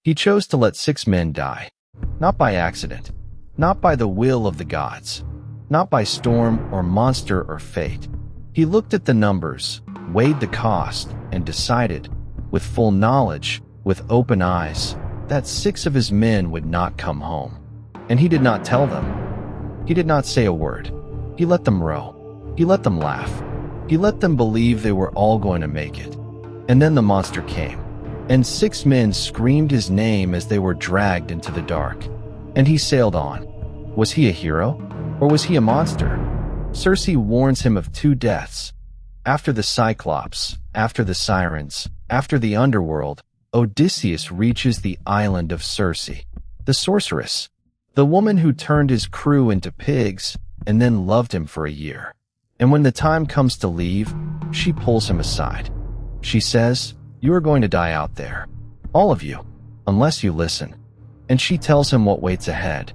He chose to let 6 men die. Not by accident. Not by the will of the gods. Not by storm or monster or fate. He looked at the numbers, weighed the cost, and decided, with full knowledge, with open eyes, that 6 of his men would not come home. And he did not tell them. He did not say a word. He let them row. He let them laugh. He let them believe they were all going to make it. And then the monster came. And 6 men screamed his name as they were dragged into the dark. And he sailed on. Was he a hero? Or was he a monster? Circe warns him of 2 deaths. After the Cyclops, after the Sirens, after the underworld, Odysseus reaches the island of Circe, the sorceress, the woman who turned his crew into pigs and then loved him for a year. And when the time comes to leave, she pulls him aside. She says, "You are going to die out there. All of you, unless you listen." And she tells him what waits ahead.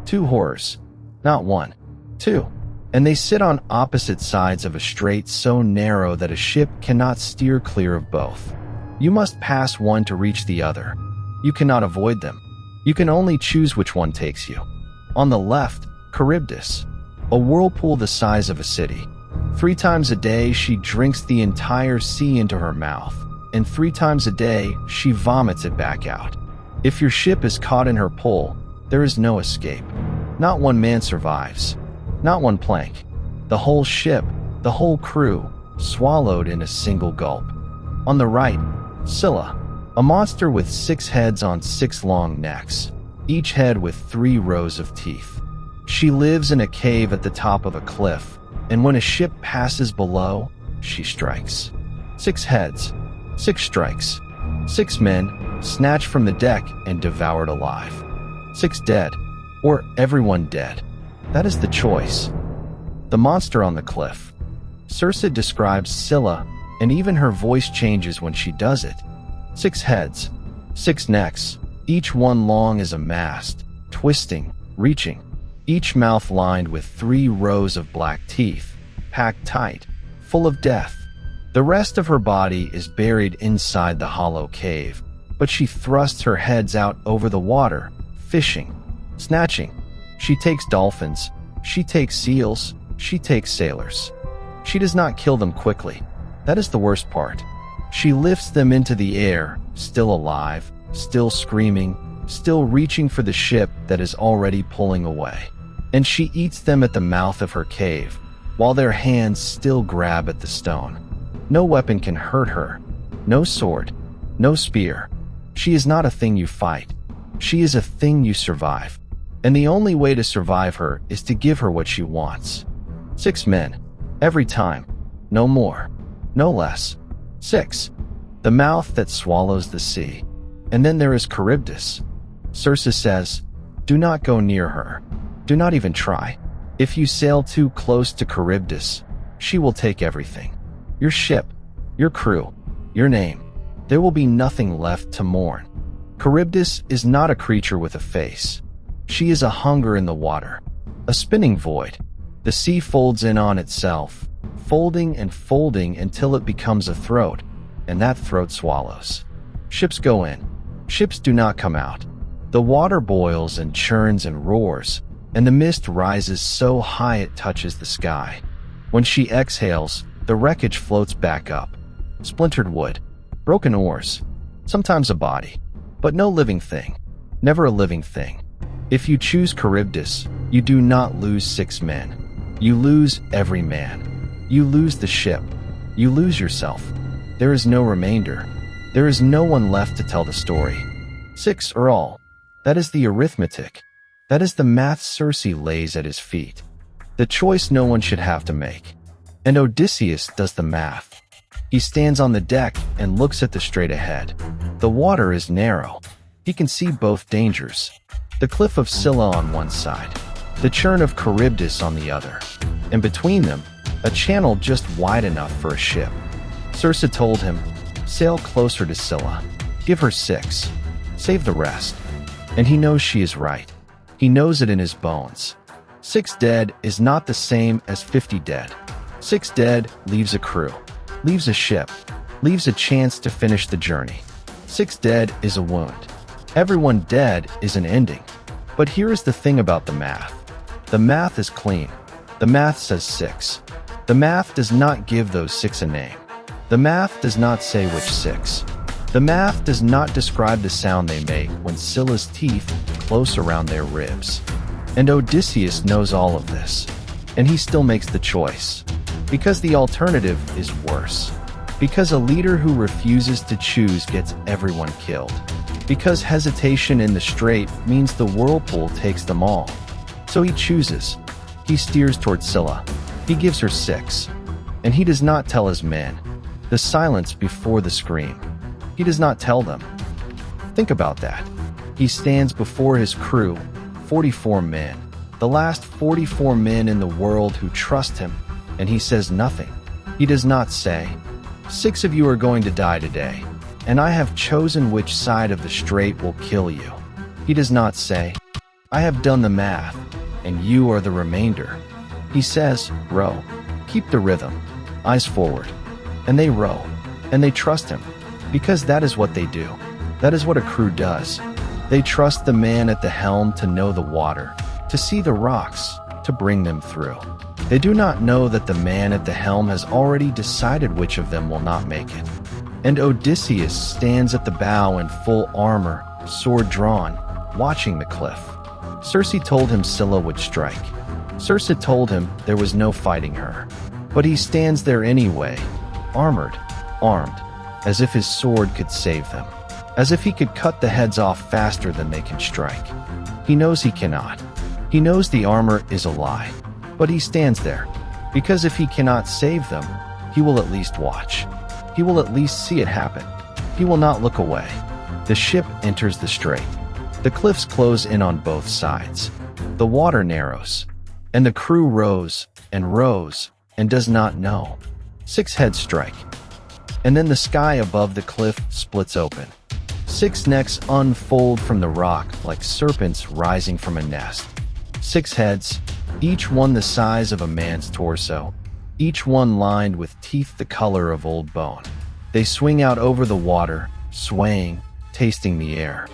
2 horrors. Not 1. 2. And they sit on opposite sides of a strait so narrow that a ship cannot steer clear of both. You must pass one to reach the other. You cannot avoid them. You can only choose which one takes you. On the left, Charybdis, a whirlpool the size of a city. 3 times a day she drinks the entire sea into her mouth, and 3 times a day she vomits it back out. If your ship is caught in her pull, there is no escape. Not 1 man survives. Not 1 plank. The whole ship, the whole crew, swallowed in a single gulp. On the right, Scylla, a monster with 6 heads on 6 long necks, each head with 3 rows of teeth. She lives in a cave at the top of a cliff, and when a ship passes below, she strikes. 6 heads, 6 strikes. 6 men, snatched from the deck and devoured alive. 6 dead, or everyone dead. That is the choice. The monster on the cliff. Circe describes Scylla, and even her voice changes when she does it. 6 heads, 6 necks, each one long as a mast, twisting, reaching, each mouth lined with 3 rows of black teeth, packed tight, full of death. The rest of her body is buried inside the hollow cave, but she thrusts her heads out over the water, fishing, snatching. She takes dolphins, she takes seals, she takes sailors. She does not kill them quickly. That is the worst part. She lifts them into the air, still alive, still screaming, still reaching for the ship that is already pulling away. And she eats them at the mouth of her cave, while their hands still grab at the stone. No weapon can hurt her. No sword. No spear. She is not a thing you fight. She is a thing you survive. And the only way to survive her is to give her what she wants. 6 men. Every time. No more. No less. 6. The mouth that swallows the sea. And then there is Charybdis. Circe says, "Do not go near her. Do not even try. If you sail too close to Charybdis, she will take everything. Your ship, your crew, your name. There will be nothing left to mourn." Charybdis is not a creature with a face. She is a hunger in the water, a spinning void. The sea folds in on itself, folding and folding until it becomes a throat, and that throat swallows. Ships go in. Ships do not come out. The water boils and churns and roars, and the mist rises so high it touches the sky. When she exhales, the wreckage floats back up. Splintered wood, broken oars, sometimes a body, but no living thing, never a living thing. If you choose Charybdis, you do not lose 6 men. You lose every man. You lose the ship. You lose yourself. There is no remainder. There is no one left to tell the story. 6 are all. That is the arithmetic. That is the math Circe lays at his feet. The choice no one should have to make. And Odysseus does the math. He stands on the deck and looks at the strait ahead. The water is narrow. He can see both dangers. The cliff of Scylla on one side, the churn of Charybdis on the other, and between them, a channel just wide enough for a ship. Circe told him, "Sail closer to Scylla. Give her 6. Save the rest." And he knows she is right. He knows it in his bones. 6 dead is not the same as 50 dead. 6 dead leaves a crew, leaves a ship, leaves a chance to finish the journey. 6 dead is a wound. Everyone dead is an ending. But here is the thing about the math. The math is clean. The math says 6. The math does not give those 6 a name. The math does not say which 6. The math does not describe the sound they make when Scylla's teeth close around their ribs. And Odysseus knows all of this. And he still makes the choice. Because the alternative is worse. Because a leader who refuses to choose gets everyone killed. Because hesitation in the Strait means the whirlpool takes them all. So he chooses. He steers toward Scylla. He gives her 6. And he does not tell his men. The silence before the scream. He does not tell them. Think about that. He stands before his crew, 44 men. The last 44 men in the world who trust him. And he says nothing. He does not say, 6 of you are going to die today. And I have chosen which side of the Strait will kill you. He does not say, I have done the math, and you are the remainder. He says, row. Keep the rhythm. Eyes forward. And they row. And they trust him. Because that is what they do. That is what a crew does. They trust the man at the helm to know the water, to see the rocks, to bring them through. They do not know that the man at the helm has already decided which of them will not make it. And Odysseus stands at the bow in full armor, sword drawn, watching the cliff. Circe told him Scylla would strike. Circe told him there was no fighting her. But he stands there anyway, armored, armed, as if his sword could save them. As if he could cut the heads off faster than they can strike. He knows he cannot. He knows the armor is a lie. But he stands there, because if he cannot save them, he will at least watch. He will at least see it happen. He will not look away. The ship enters the Strait. The cliffs close in on both sides. The water narrows. And the crew rows and does not know. 6 heads strike. And then the sky above the cliff splits open. 6 necks unfold from the rock like serpents rising from a nest. 6 heads, each one the size of a man's torso. Each one lined with teeth the color of old bone. They swing out over the water, swaying, tasting the air.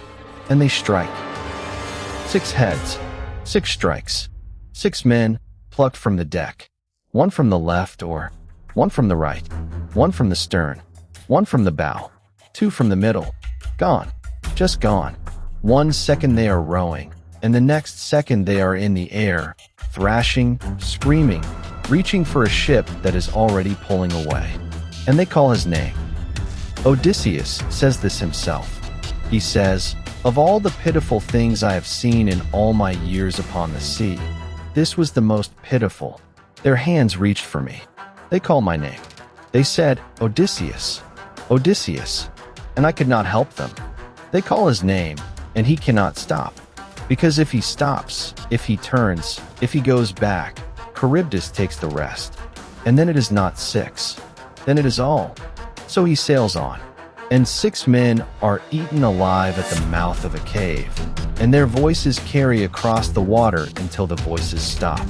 And they strike. 6 heads, 6 strikes. 6 men, plucked from the deck. 1 from the left or 1 from the right. 1 from the stern. 1 from the bow. 2 from the middle. Gone. Just gone. 1 second they are rowing, and the next second they are in the air, thrashing, screaming, reaching for a ship that is already pulling away. And they call his name. Odysseus says this himself. He says, of all the pitiful things I have seen in all my years upon the sea, this was the most pitiful. Their hands reached for me. They call my name. They said, Odysseus, Odysseus, and I could not help them. They call his name, and he cannot stop. Because if he stops, if he turns, if he goes back, Charybdis takes the rest. And then it is not 6. Then it is all. So he sails on. And 6 men are eaten alive at the mouth of a cave. And their voices carry across the water until the voices stop.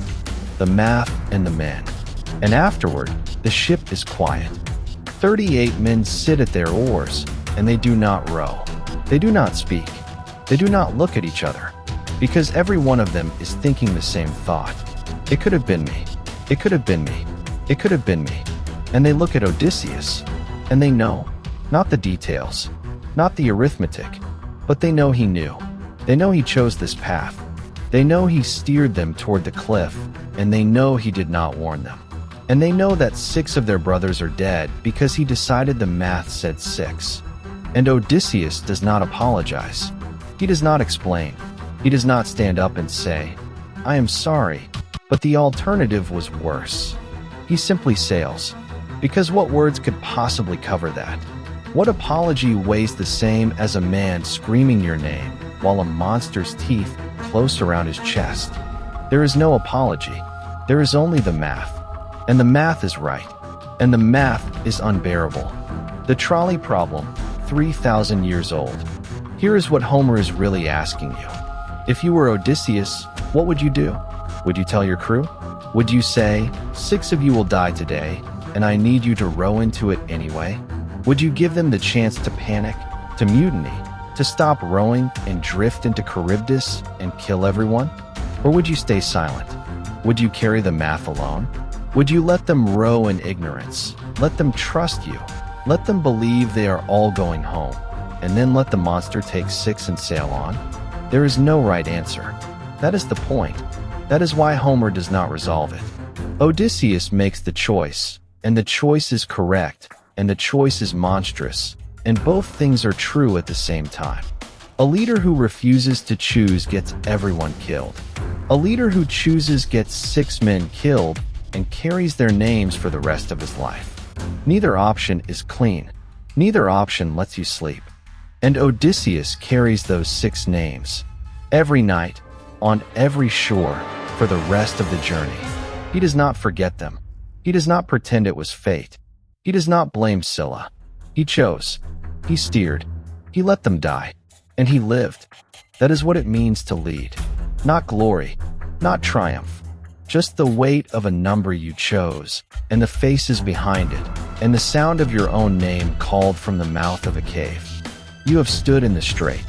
The math and the men. And afterward, the ship is quiet. 38 men sit at their oars, and they do not row. They do not speak. They do not look at each other. Because every one of them is thinking the same thought. It could have been me. It could have been me. It could have been me. And they look at Odysseus, and they know. Not the details. Not the arithmetic. But they know he knew. They know he chose this path. They know he steered them toward the cliff, and they know he did not warn them. And they know that 6 of their brothers are dead because he decided the math said 6. And Odysseus does not apologize. He does not explain. He does not stand up and say, I am sorry, but the alternative was worse. He simply sails. Because what words could possibly cover that? What apology weighs the same as a man screaming your name while a monster's teeth close around his chest? There is no apology. There is only the math. And the math is right. And the math is unbearable. The trolley problem, 3,000 years old. Here is what Homer is really asking you. If you were Odysseus, what would you do? Would you tell your crew? Would you say, 6 of you will die today, and I need you to row into it anyway? Would you give them the chance to panic, to mutiny, To stop rowing and drift into Charybdis and kill everyone? Or would you stay silent? Would you carry the math alone? Would you let them row in ignorance? Let them trust you? Let them believe they are all going home, and then let the monster take 6 and sail on? There is no right answer. That is the point. That is why Homer does not resolve it. Odysseus makes the choice, and the choice is correct, and the choice is monstrous, and both things are true at the same time. A leader who refuses to choose gets everyone killed. A leader who chooses gets 6 men killed and carries their names for the rest of his life. Neither option is clean. Neither option lets you sleep. And Odysseus carries those 6 names every night, on every shore, for the rest of the journey. He does not forget them. He does not pretend it was fate. He does not blame Scylla. He chose. He steered. He let them die. And he lived. That is what it means to lead. Not glory, not triumph. Just the weight of a number you chose, and the faces behind it, and the sound of your own name called from the mouth of a cave. You have stood in the Strait.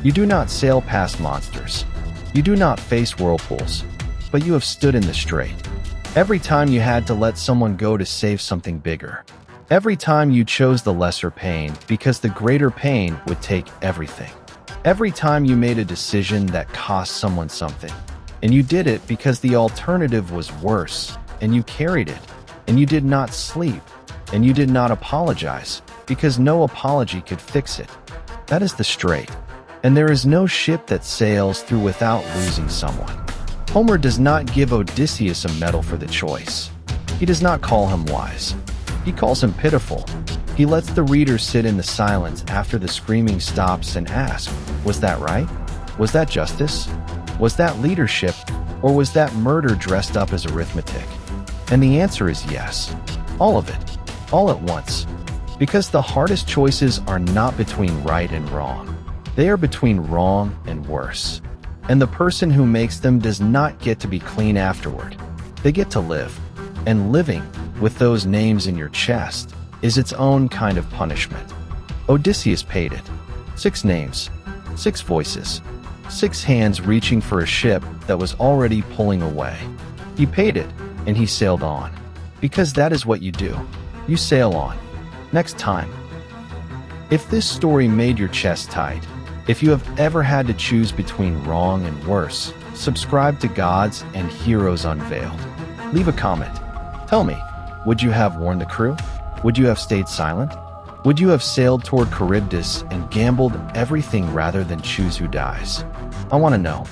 You do not sail past monsters. You do not face whirlpools, but you have stood in the Strait. Every time you had to let someone go to save something bigger. Every time you chose the lesser pain because the greater pain would take everything. Every time you made a decision that cost someone something. And you did it because the alternative was worse, and you carried it, and you did not sleep, and you did not apologize, because no apology could fix it. That is the Strait, and there is no ship that sails through without losing someone. Homer does not give Odysseus a medal for the choice. He does not call him wise. He calls him pitiful. He lets the reader sit in the silence after the screaming stops and ask, was that right? Was that justice? Was that leadership? Or was that murder dressed up as arithmetic? And the answer is yes. All of it. All at once. Because the hardest choices are not between right and wrong. They are between wrong and worse. And the person who makes them does not get to be clean afterward. They get to live. And living, with those names in your chest, is its own kind of punishment. Odysseus paid it. 6 names. 6 voices. 6 hands reaching for a ship that was already pulling away. He paid it, and he sailed on. Because that is what you do. You sail on. Next time. If this story made your chest tight, if you have ever had to choose between wrong and worse, subscribe to Gods and Heroes Unveiled. Leave a comment. Tell me, would you have warned the crew? Would you have stayed silent? Would you have sailed toward Charybdis and gambled everything rather than choose who dies? I want to know.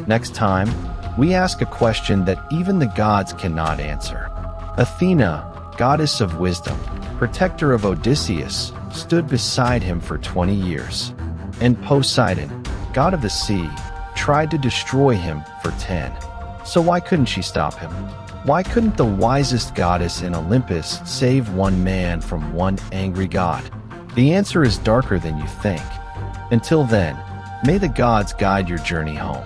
Next time, we ask a question that even the gods cannot answer. Athena, goddess of wisdom, protector of Odysseus, stood beside him for 20 years. And Poseidon, god of the sea, tried to destroy him for 10. So why couldn't she stop him? Why couldn't the wisest goddess in Olympus save one man from one angry god? The answer is darker than you think. Until then, may the gods guide your journey home.